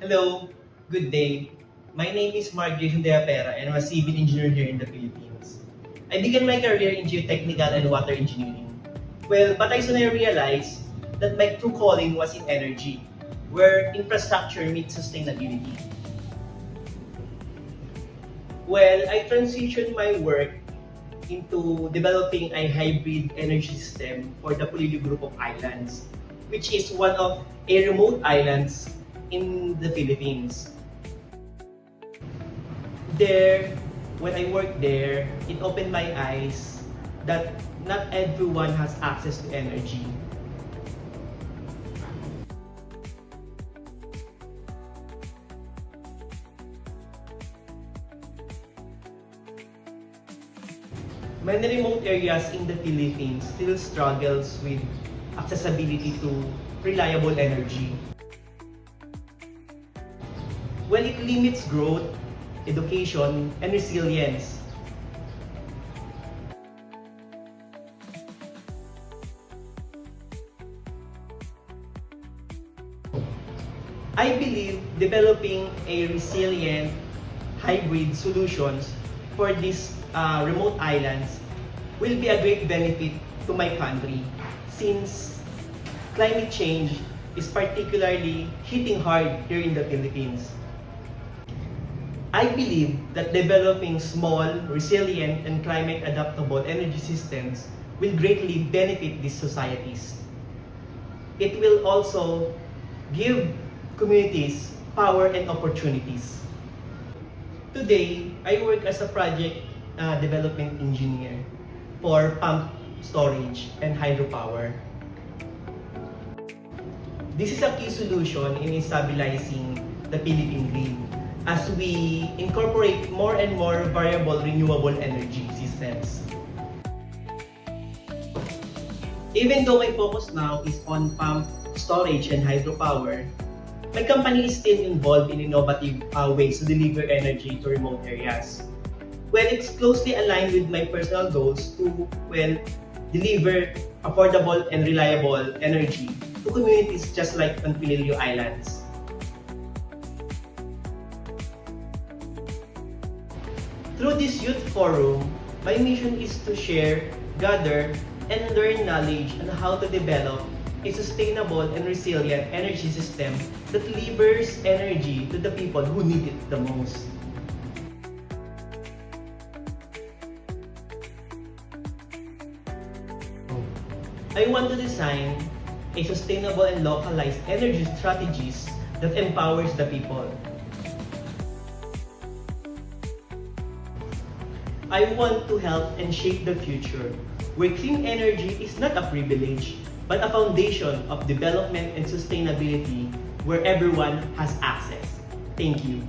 Hello, good day. My name is Mark Jason De Apera and I'm a civil engineer here in the Philippines. I began my career in geotechnical and water engineering. But I soon realized that my true calling was in energy, where infrastructure meets sustainability. I transitioned my work into developing a hybrid energy system for the Polillo group of islands, which is one of a remote islands in the Philippines. There, when I worked there, it opened my eyes that not everyone has access to energy. Many remote areas in the Philippines still struggles with accessibility to reliable energy. It limits growth, education, and resilience. I believe developing a resilient hybrid solutions for these remote islands will be a great benefit to my country since climate change is particularly hitting hard here in the Philippines. I believe that developing small, resilient, and climate-adaptable energy systems will greatly benefit these societies. It will also give communities power and opportunities. Today, I work as a project development engineer for pump storage and hydropower. This is a key solution in stabilizing the Philippine grid as we incorporate more and more variable renewable energy systems. Even though my focus now is on pump storage and hydropower, my company is still involved in innovative ways to deliver energy to remote areas. It's closely aligned with my personal goals to, deliver affordable and reliable energy to communities just like on Polillo Islands. Through this youth forum, my mission is to share, gather, and learn knowledge on how to develop a sustainable and resilient energy system that delivers energy to the people who need it the most. I want to design a sustainable and localized energy strategies that empowers the people. I want to help and shape the future where clean energy is not a privilege, but a foundation of development and sustainability where everyone has access. Thank you.